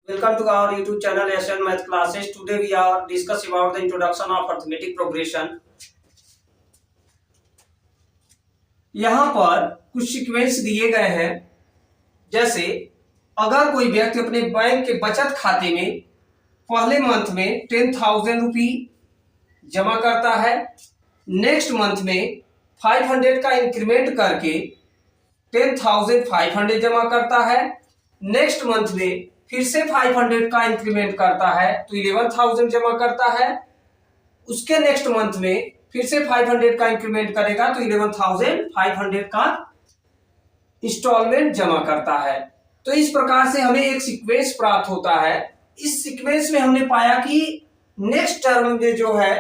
Welcome to our YouTube channel ASN Math Classes. Today we are discuss about the introduction of arithmetic progression. यहाँ पर कुछ sequence दिए गए हैं। जैसे अगर कोई व्यक्ति अपने बैंक के बचत खाते में पहले मंथ में 10,000 रुपी जमा करता है, नेक्स्ट मंथ में 500 का इंक्रीमेंट करके 10,500 जमा करता है, नेक्स्ट मंथ में फिर से 500 का इंक्रीमेंट करता है तो 11,000 जमा करता है, उसके नेक्स्ट मंथ में फिर से 500 का इंक्रीमेंट करेगा तो 11,500 का इंस्टॉलमेंट जमा करता है। तो इस प्रकार से हमें एक सीक्वेंस प्राप्त होता है। इस सीक्वेंस में हमने पाया कि नेक्स्ट टर्म में जो है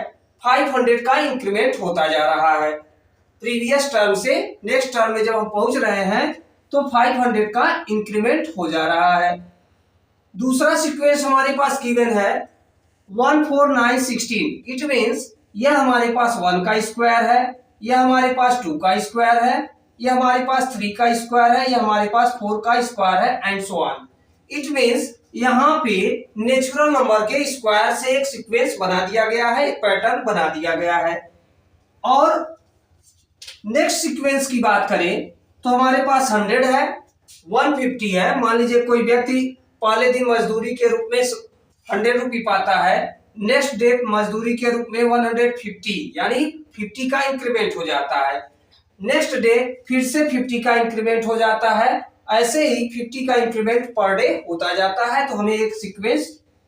500 का इंक्रीमेंट होता जा रहा है। प्रीवियस टर्म से नेक्स्ट टर्म में जब हम पहुंच रहे हैं तो 500 का इंक्रीमेंट हो जा रहा है। दूसरा सीक्वेंस हमारे पास गिवन है 14916। इट मींस यह हमारे पास 1 का स्क्वायर है, यह हमारे पास 2 का स्क्वायर है, यह हमारे पास 3 का स्क्वायर है, यह हमारे पास 4 का स्क्वायर है and so on. It means यहाँ पे नेचुरल नंबर के स्क्वायर से एक सीक्वेंस बना दिया गया है, एक पैटर्न बना दिया गया है। और नेक्स्ट सीक्वेंस की बात करें तो हमारे पास 100 है, 150 है। मान लीजिए कोई व्यक्ति पहले दिन मजदूरी के रूप में 100 रुपये पाता है, नेक्स्ट डे मजदूरी के रूप में 150 यानी 50 का इंक्रीमेंट हो जाता है, नेक्स्ट डे फिर से 50 का इंक्रीमेंट हो जाता है। ऐसे ही 50 का इंक्रीमेंट पर डे होता जाता है तो हमें एक सीक्वेंस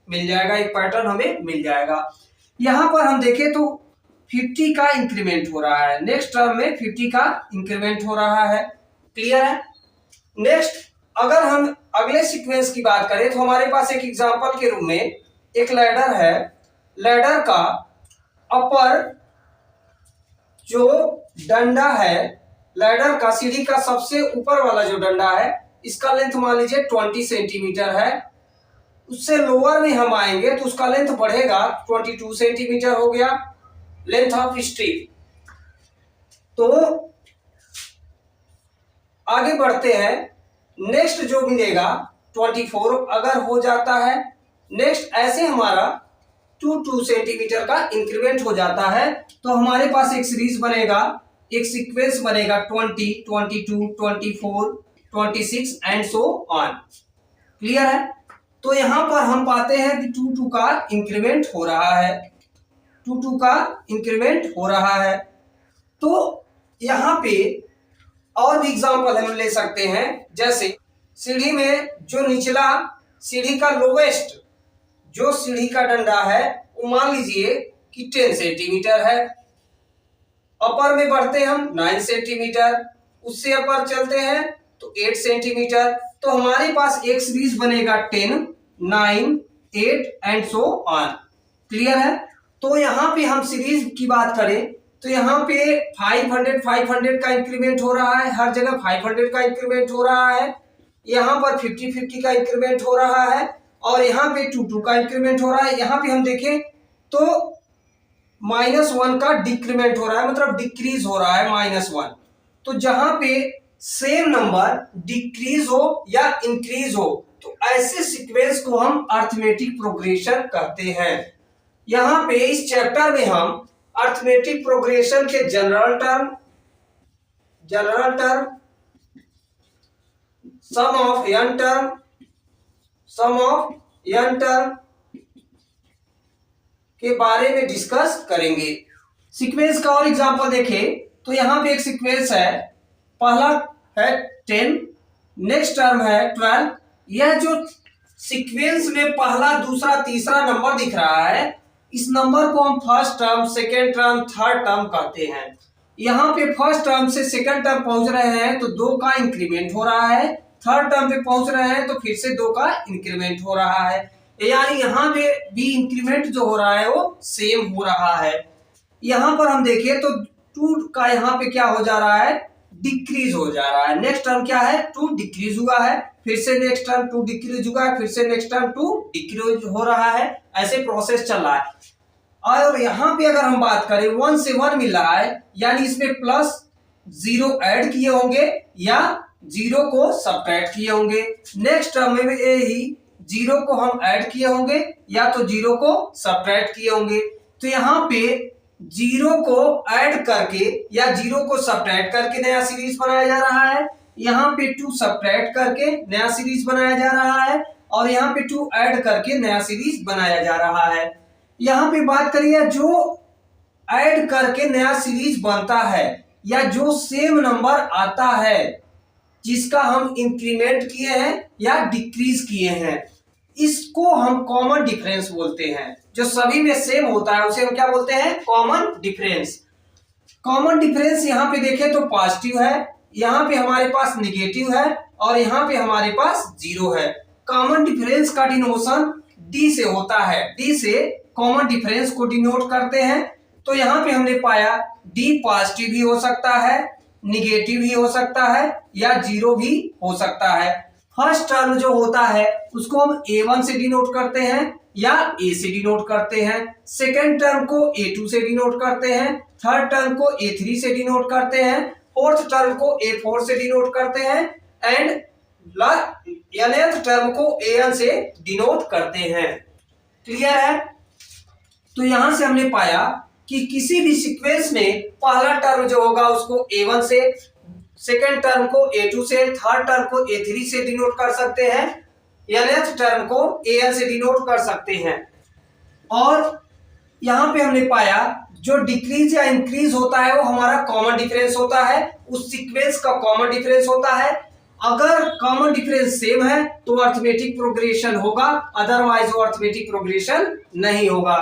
मिल जाएगा, एक पैटर्न हमें मिल जाएगा। यहाँ पर हम देखें तो 50 का इंक्रीमेंट हो रहा है, नेक्स्ट टर्म में 50 का इंक्रीमेंट हो रहा है। क्लियर है। नेक्स्ट अगर हम अगले सीक्वेंस की बात करें तो हमारे पास एक एग्जांपल के रूप में एक लैडर है। लैडर का अपर जो डंडा है, लैडर का सीढ़ी का सबसे ऊपर वाला जो डंडा है, इसका लेंथ मान लीजिए 20 सेंटीमीटर है। उससे लोअर में हम आएंगे तो उसका लेंथ बढ़ेगा, 22 सेंटीमीटर हो गया लेंथ ऑफ स्ट्रिप। तो आगे बढ़ते हैं, नेक्स्ट जो मिलेगा 24 अगर हो जाता है, नेक्स्ट ऐसे हमारा 2 सेंटीमीटर का इंक्रीमेंट हो जाता है तो हमारे पास एक सीरीज बनेगा, एक सीक्वेंस बनेगा 20, 22, 24, 26 एंड सो ऑन। क्लियर है। तो यहां पर हम पाते हैं कि 2 का इंक्रीमेंट हो रहा है, 2 का इंक्रीमेंट हो रहा है। तो यहां पे और भी एग्जांपल हम ले सकते हैं। जैसे सीढ़ी में जो निचला सीढ़ी का लोवेस्ट जो सीढ़ी का डंडा है वो मान लीजिए कि 10 सेंटीमीटर है। अपर में बढ़ते हम 9 सेंटीमीटर, उससे अपर चलते हैं तो 8 सेंटीमीटर। तो हमारे पास एक सीरीज बनेगा 10, 9, 8 एंड सो ऑन। क्लियर है। तो यहाँ पे हम सीरीज की बात करें तो यहाँ पे 500 का इंक्रीमेंट हो रहा है, हर जगह 500 का इंक्रीमेंट हो रहा है। यहाँ पर 50 का इंक्रीमेंट हो रहा है और यहाँ पे 2 का इंक्रीमेंट हो रहा है। यहाँ पे हम देखें तो -1 का डिक्रीमेंट हो रहा है, मतलब डिक्रीज हो रहा है -1। तो जहां पे सेम नंबर डिक्रीज हो या इंक्रीज हो तो ऐसे सीक्वेंस को हम अरिथमेटिक प्रोग्रेशन कहते हैं। यहाँ पे इस चैप्टर में हम अरिथमेटिक प्रोग्रेशन के general term, sum of n term के बारे में डिस्कस करेंगे। सीक्वेंस का और एग्जांपल देखें तो यहाँ पे एक सीक्वेंस है, पहला है 10, नेक्स्ट टर्म है 12। यह जो सीक्वेंस में पहला, दूसरा, तीसरा नंबर दिख रहा है, इस नंबर को हम first term, second term, third term कहते हैं। यहाँ पे फर्स्ट टर्म से सेकेंड टर्म पहुंच रहे हैं तो 2 का इंक्रीमेंट हो रहा है, थर्ड टर्म पे पहुंच रहे हैं तो फिर से 2 का इंक्रीमेंट हो रहा है, यानी यहाँ पे भी इंक्रीमेंट जो हो रहा है वो सेम हो रहा है। यहाँ पर हम देखें तो 2 का यहाँ पे क्या हो जा रहा है, डिक्रीज हो जा रहा है। नेक्स्ट टर्म क्या है, 2 डिक्रीज हुआ है, फिर से नेक्स्ट टर्म 2 डिक्रीज हुआ है, फिर से नेक्स्ट टर्म 2 डिक्रीज हो रहा है। ऐसे प्रोसेस चल रहा है। और यहाँ पे अगर हम बात करें 1 से 1 मिल रहा है, यानी इसमें +0 ऐड किए होंगे या 0 को सब्ट्रैक्ट किए होंगे। नेक्स्ट टर्म में यही जीरो को हम ऐड किए होंगे या तो जीरो को सब्ट्रैक्ट किए होंगे। तो यहाँ पे जीरो को ऐड करके या जीरो को सब्ट्रैक्ट करके नया सीरीज बनाया जा रहा है, यहाँ पे 2 सब्ट्रैक्ट करके नया सीरीज बनाया जा रहा है और यहाँ पे 2 ऐड करके नया सीरीज बनाया जा रहा है। यहाँ पे बात करिए जो ऐड करके नया सीरीज बनता है या जो सेम नंबर आता है जिसका हम इंक्रीमेंट किए हैं या डिक्रीज किए हैं, इसको हम कॉमन डिफरेंस बोलते हैं। जो सभी में सेम होता है उसे हम क्या बोलते हैं? Common difference. कॉमन डिफरेंस यहाँ पे देखें तो पॉजिटिव है, यहाँ पे हमारे पास निगेटिव है और यहाँ पे हमारे पास जीरो है। कॉमन डिफरेंस का डिनोशन डी से होता है, डी से कॉमन डिफरेंस को डिनोट करते हैं। तो यहाँ पे हमने पाया डी पॉजिटिव भी हो सकता है, निगेटिव भी हो सकता है या जीरो भी हो सकता है। फर्स्ट टर्म जो होता है उसको हम A1 से डिनोट करते हैं या A से डिनोट करते हैं, सेकेंड टर्म को A2 से डिनोट करते हैं, थर्ड टर्म को A3 से डिनोट करते हैं, फोर्थ टर्म को A4 से डिनोट करते हैं एंड nth टर्म को AN से डिनोट करते हैं। क्लियर है? तो यहां से हमने पाया कि किसी भी सीक्वेंस में पहला टर्म जो होगा उसको A1 से, सेकेंड टर्म को A2 से, थर्ड टर्म को A3 से डिनोट कर सकते हैं, nth टर्म को AN से डिनोट कर सकते हैं। और यहां पे हमने पाया जो डिक्रीज या इंक्रीज होता है वो हमारा कॉमन डिफरेंस होता है, उस सीक्वेंस का कॉमन डिफरेंस होता है। अगर कॉमन डिफरेंस सेम है तो अरिथमेटिक प्रोग्रेशन होगा, अदरवाइज वो अरिथमेटिक प्रोग्रेशन नहीं होगा।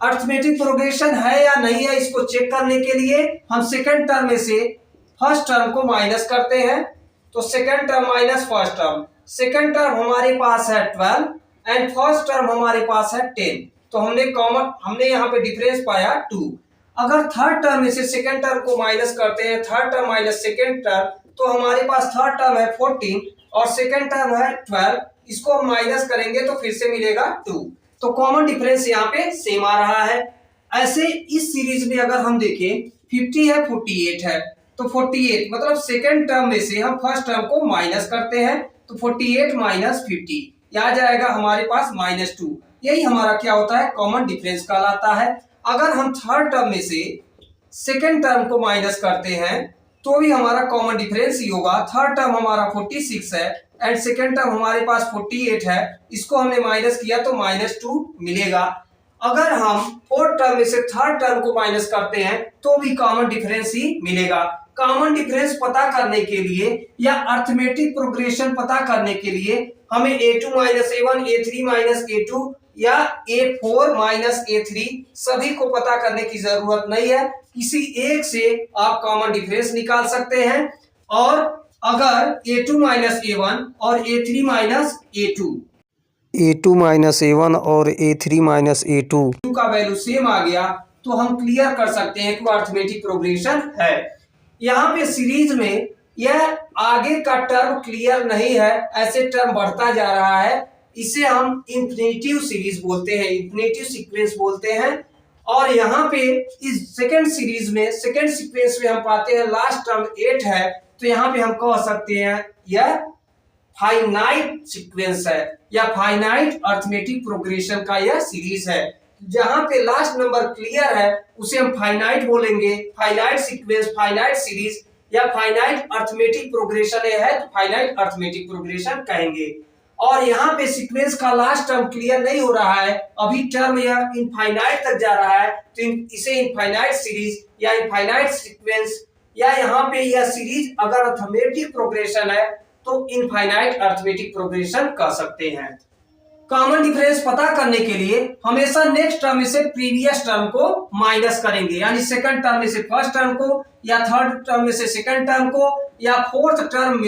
अरिथमेटिक प्रोग्रेशन है या नहीं है इसको चेक करने के लिए हम सेकंड टर्म में से फर्स्ट टर्म को माइनस करते हैं। तो second term minus first term, second term हमारे पास है 12 एंड फर्स्ट टर्म हमारे पास है 10। तो हमने यहाँ पे डिफरेंस पाया 2। अगर थर्ड टर्म में से सेकंड टर्म को माइनस करते हैं, third term minus second term, तो हमारे पास थर्ड टर्म है 14 और सेकंड टर्म है 12। इसको हम माइनस करेंगे तो फिर से मिलेगा 2। तो कॉमन डिफरेंस यहाँ पे सेम आ रहा है। ऐसे इस सीरीज में अगर हम देखें 50 है 48 है, तो 48 मतलब सेकंड टर्म में से हम फर्स्ट टर्म को माइनस करते हैं तो 48 माइनस 50 यहाँ जाएगा हमारे पास -2। यही हमारा क्या होता है? कॉमन डिफरेंस कहलाता है। अगर हम थर्ड टर्म में से सेकंड टर्म को माइनस करते हैं तो भी हमारा कॉमन डिफरेंस ही होगा। थर्ड टर्म हमारा 46 है एंड सेकंड टर्म हमारे पास 48 है, इसको हमने माइनस किया तो -2 मिलेगा। अगर हम फोर्थ टर्म में से थर्ड टर्म को माइनस करते हैं तो भी कॉमन डिफरेंस ही मिलेगा। कॉमन डिफरेंस पता करने के लिए या अरिथमेटिक प्रोग्रेशन पता करने के लिए हमें A2 minus A1, A3 minus A2 या A4 माइनस A3 सभी को पता करने की जरूरत नहीं है। किसी एक से आप कॉमन डिफरेंस निकाल सकते हैं। और अगर A2 माइनस A1 और A3 minus A2, A2 minus A1 और A3 माइनस A2 का वैल्यू सेम आ गया तो हम क्लियर कर सकते हैं कि वो अरिथमेटिक प्रोग्रेशन है। यहाँ पे सीरीज में यह आगे का टर्म क्लियर नहीं है, ऐसे टर्म बढ़ता जा रहा है, इसे हम इंफिनिटिव सीरीज बोलते हैं, इंफिनिटिव सीक्वेंस बोलते हैं। और यहाँ पे इस सेकंड सीरीज में, सेकंड सीक्वेंस में हम पाते हैं लास्ट टर्म 8 है, तो यहाँ पे हम कह सकते हैं यह फाइनाइट सीक्वेंस है या फाइनाइट अरिथमेटिक प्रोग्रेशन का यह सीरीज है। जहां पे लास्ट नंबर क्लियर है उसे हम फाइनाइट बोलेंगे, फाइनाइट सीक्वेंस, फाइनाइट सीरीज या फाइनाइट अरिथमेटिक प्रोग्रेशन है तो फाइनाइट अरिथमेटिक प्रोग्रेशन कहेंगे। और यहाँ पे सीक्वेंस का लास्ट टर्म क्लियर नहीं हो रहा है, अभी टर्म यह इनफाइनाइट तक जा रहा है, तो इसे इनफाइनाइट सीरीज या इनफाइनाइट सीक्वेंस या यहाँ पे यह सीरीज अगर अरिथमेटिक प्रोग्रेशन है तो इनफाइनाइट अरिथमेटिक प्रोग्रेशन कह सकते हैं। कॉमन डिफरेंस पता करने के लिए हमेशा नेक्स्ट टर्म में से प्रीवियस टर्म को माइनस करेंगे, यानी सेकंड टर्म में से फर्स्ट टर्म को या थर्ड टर्म में से सेकंड टर्म को या फोर्थ टर्म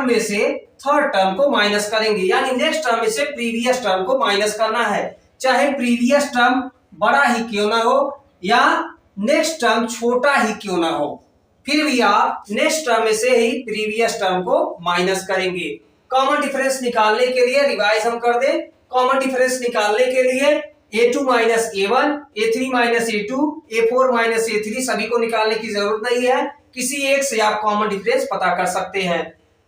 में से थर्ड टर्म को माइनस करेंगे, यानी नेक्स्ट टर्म में से प्रीवियस टर्म को माइनस करना है। चाहे प्रीवियस टर्म बड़ा ही क्यों ना हो या नेक्स्ट टर्म छोटा ही क्यों ना हो, फिर भी आप नेक्स्ट टर्म में से ही प्रीवियस टर्म को माइनस करेंगे। कॉमन डिफरेंस निकालने के लिए रिवाइज हम कर दें। कॉमन डिफरेंस निकालने के लिए A2 minus A1, A3 minus A2, A4 minus A3 सभी को निकालने की जरूरत नहीं है, किसी एक से आप कॉमन डिफरेंस पता कर सकते हैं।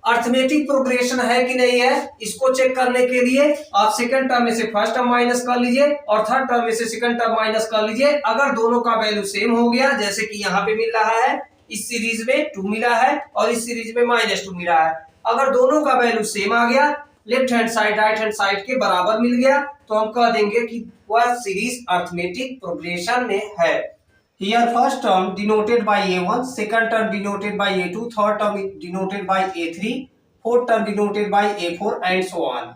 अर्थमेटिक प्रोग्रेशन है कि नहीं है, इसको चेक करने के लिए आप सेकंड टर्म में से फर्स्ट टर्म माइनस कर लीजिए और थर्ड टर्म में से सेकंड टर्म माइनस कर लीजिए। अगर दोनों का वैल्यू सेम हो गया, जैसे कि यहाँ पे मिल रहा है, इस सीरीज में 2 मिला है और इस सीरीज में -2 मिला है, अगर दोनों का वैल्यू सेम आ गया, left hand side right hand side के बराबर मिल गया, तो हम कह देंगे कि वह सीरीज अर्थमेटिक प्रोग्रेशन में है। Here first term denoted by A1, second term denoted by A2, third term denoted by A3, fourth term denoted by A4 and so on.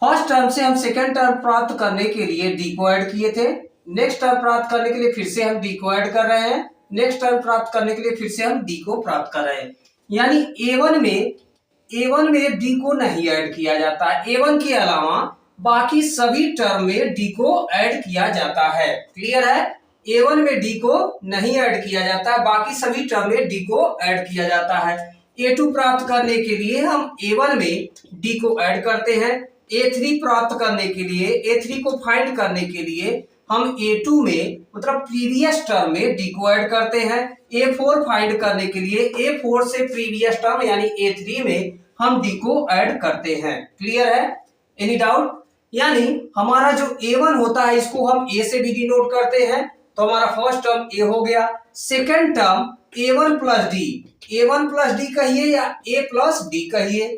First term से हम सेकंड टर्म प्राप्त करने के लिए D को add किए थे, नेक्स्ट टर्म प्राप्त करने के लिए फिर से हम डी को ऐड कर रहे हैं, नेक्स्ट टर्म प्राप्त करने के लिए फिर से हम डी को प्राप्त कर रहे हैं। यानी A1 में डी को नहीं ऐड किया जाता है, A1 के अलावा बाकी सभी टर्म में डी को ऐड किया जाता है। क्लियर है? A1 में डी को नहीं ऐड किया जाता है, बाकी सभी टर्म में डी को ऐड किया जाता है। A2 प्राप्त करने के लिए हम A1 में डी को ऐड करते हैं, A3 प्राप्त करने के लिए, A3 को फाइंड करने के लिए हम A2 में मतलब प्रीवियस टर्म में डी को ऐड करते हैं, A4 फाइंड करने के लिए A4 से प्रीवियस टर्म यानी A3 में हम डी को ऐड करते हैं। क्लियर है? Any doubt? यानी हमारा जो A1 होता है इसको हम A से भी डिनोट करते हैं, तो हमारा फर्स्ट टर्म ए हो गया, second term A1 plus D, A1 plus D कहिए या A प्लस डी कहिए,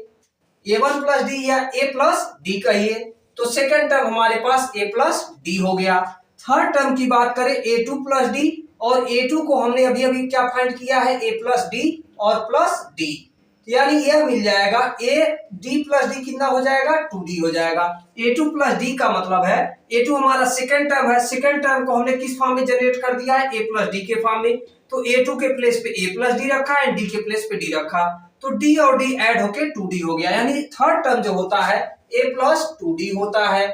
A1 प्लस डी या A प्लस डी कहिए, तो सेकंड टर्म हमारे पास A प्लस डी हो गया। थर्ड टर्म की बात करें A2 प्लस डी, और A2 को हमने अभी अभी क्या फाइंड किया है, A प्लस डी और प्लस डी, यानी यह मिल जाएगा A डी प्लस डी कितना हो जाएगा, 2D हो जाएगा। A2 प्लस डी का मतलब है A2 हमारा सेकंड टर्म है, सेकंड टर्म को हमने किस फॉर्म में जनरेट कर दिया है, A प्लस डी के फॉर्म में, तो A2 के प्लेस पे A प्लस डी रखा है, D के प्लेस पे D रखा, तो D और D ऐड होके 2D हो गया, यानी थर्ड टर्म जो होता है A प्लस 2D होता है।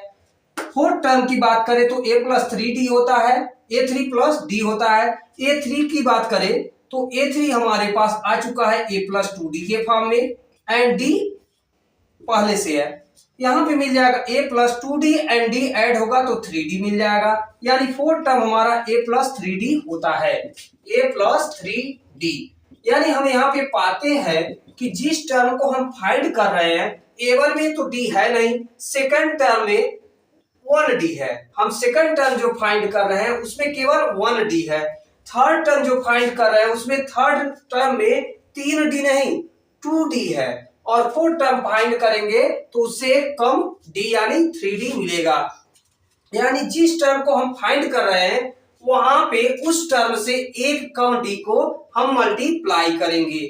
फोर्थ टर्म की बात करें तो A प्लस 3D होता है, A3 प्लस D होता है। A3 की बात करें तो A3 हमारे पास आ चुका है A प्लस 2D के फॉर्म में, एंड D पहले से है, यहाँ पे मिल जाएगा A plus 2D and D add होगा तो 3D मिल जाएगा, यानी फोर्थ टर्म हमारा A प्लस 3D होता है, A प्लस 3D। यानी हम यहाँ पे पाते हैं कि जिस टर्म को हम फाइंड कर रहे हैं A1 में तो D है नहीं, सेकंड टर्म में 1D है, हम सेकंड टर्म जो फाइंड कर रहे हैं उसमें केवल 1D है, थर्ड टर्म जो फाइंड कर रहे हैं उसमें थर्ड टर्म में 3D नहीं 2D है, और फोर्थ टर्म फाइंड करेंगे तो उससे कम D यानी 3D मिलेगा। यानी जिस टर्म को हम फाइंड कर रहे हैं वहां पे उस टर्म से एक कम D को हम मल्टीप्लाई करेंगे।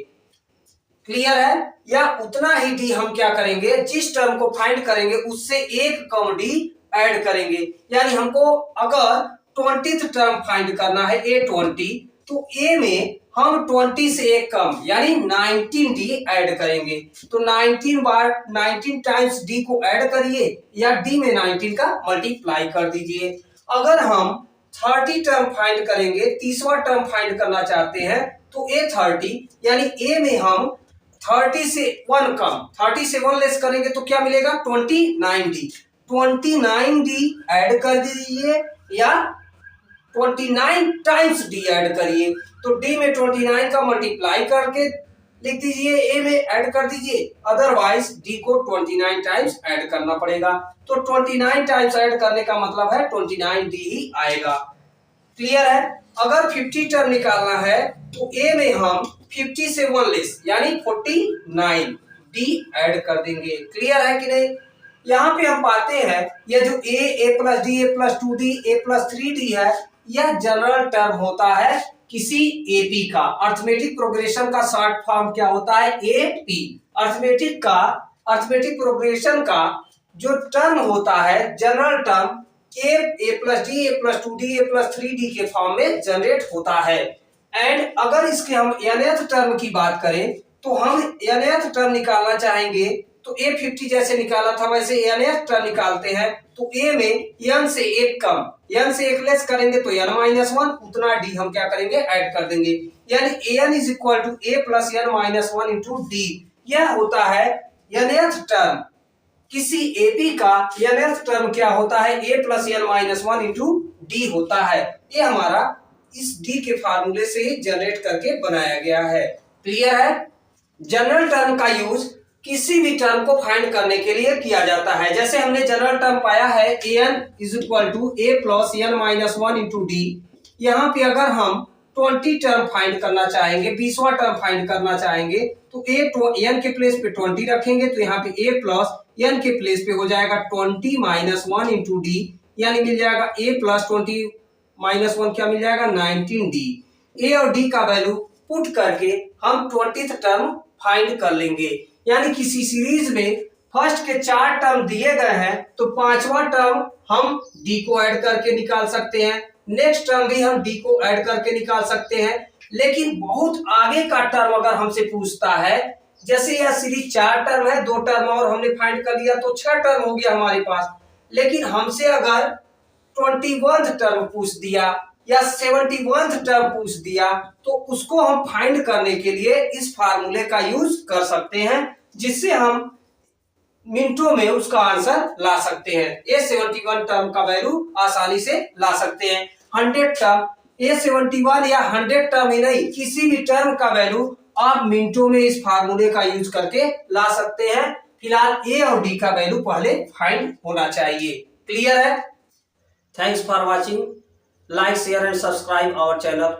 क्लियर है? या उतना ही D हम क्या करेंगे, जिस टर्म को फाइंड करेंगे उससे एक कम D ऐड करेंगे। यानी हमको अगर 20th टर्म फाइंड करना है A20, तो A में हम 20 से एक कम यानी 19D ऐड करेंगे, तो 19 टाइम्स D को ऐड करिए या D में 19 का मल्टीप्लाई कर दीजिए। अगर हम 30 टर्म फाइंड करेंगे, 30वां टर्म फाइंड करना चाहते हैं, तो A30 यानी A में हम 30 से 1 कम, 30 से 1 लेस करेंगे तो क्या मिलेगा, 29D, 29D ऐड कर दीजिए या 29 टाइम्स D ऐड करिए, तो D में 29 का मल्टीप्लाई करके लिख दीजिए, A में ऐड कर दीजिए, अदरवाइज D को 29 टाइम्स ऐड करना पड़ेगा, तो 29 टाइम्स ऐड करने का मतलब है 29D ही आएगा। क्लियर है? अगर 50 टर्म निकालना है तो A में हम 50 से 1 लेस यानी 49D ऐड कर देंगे। क्लियर है कि नहीं? यहाँ पे हम पाते हैं यह जो A plus D, A plus 2D, A plus 3D है, यह जनरल टर्म होता है किसी एपी का। अर्थमेटिक प्रोग्रेशन का शॉर्ट फॉर्म क्या होता है, एपी। अर्थमेटिक प्रोग्रेशन का जो टर्म होता है जनरल टर्म ए प्लस डी, ए प्लस 2D, ए प्लस 3D के फॉर्म में जनरेट होता है। एंड अगर इसके हम nth टर्म की बात करें तो हम nth टर्म निकालना चाहेंगे तो A50 जैसे निकाला था वैसे nth टर्म निकालते हैं, तो A में n से एक कम, n से एक लेस करेंगे तो n-1, उतना D हम क्या करेंगे, ऐड कर देंगे, यानी an is equal to A plus n-1 into D। यह होता है nth टर्म। किसी एपी का nth टर्म क्या होता है, A plus n-1 into D होता है। ये हमारा इस D के फार्मूले से ही जनरेट करके बनाया गया है। क्लियर है? जनरल टर्म का यूज किसी भी टर्म को फाइंड करने के लिए किया जाता है। जैसे हमने जनरल टर्म पाया है an is equal to a plus n minus 1 into D. यहाँ पे अगर हम 20 टर्म फाइंड करना चाहेंगे, 20वां टर्म फाइंड करना चाहेंगे, तो n के प्लेस पे 20 रखेंगे, तो यहाँ पे a प्लस n के प्लेस पे हो जाएगा 20 माइनस 1 इंटू डी, यानी मिल जाएगा a प्लस 20 माइनस 1 क्या मिल जाएगा 19d। a और d का वैल्यू पुट करके हम 20th टर्म फाइंड कर लेंगे। यानी किसी सीरीज में फर्स्ट के 4 टर्म दिए गए हैं तो 5वां टर्म हम d को ऐड करके निकाल सकते हैं, नेक्स्ट टर्म भी हम d को ऐड करके निकाल सकते हैं। लेकिन बहुत आगे का टर्म अगर हमसे पूछता है, जैसे यह सीरीज 4 टर्म है, 2 टर्म और हमने फाइंड कर लिया तो 6 टर्म हो गया हमारे पास। लेकिन हमसे अगर 21th टर्म पूछ दिया या 71th टर्म पूछ दिया तो उसको हम फाइंड करने के लिए इस फार्मूले का यूज कर सकते हैं, जिससे हम मिनटों में उसका आंसर ला सकते हैं। ये 71 टर्म का वैल्यू आसानी से ला सकते हैं। 100 टर्म, ये 71 या 100 टर्म ही नहीं, किसी भी टर्म का वैल्यू आप मिनटों में इस फार्मूले का यूज करके ला सकते हैं। फिलहाल ए और डी का वैल्यू पहले फाइंड होना चाहिए। क्लियर है? Thanks for watching. Like, share and subscribe our channel.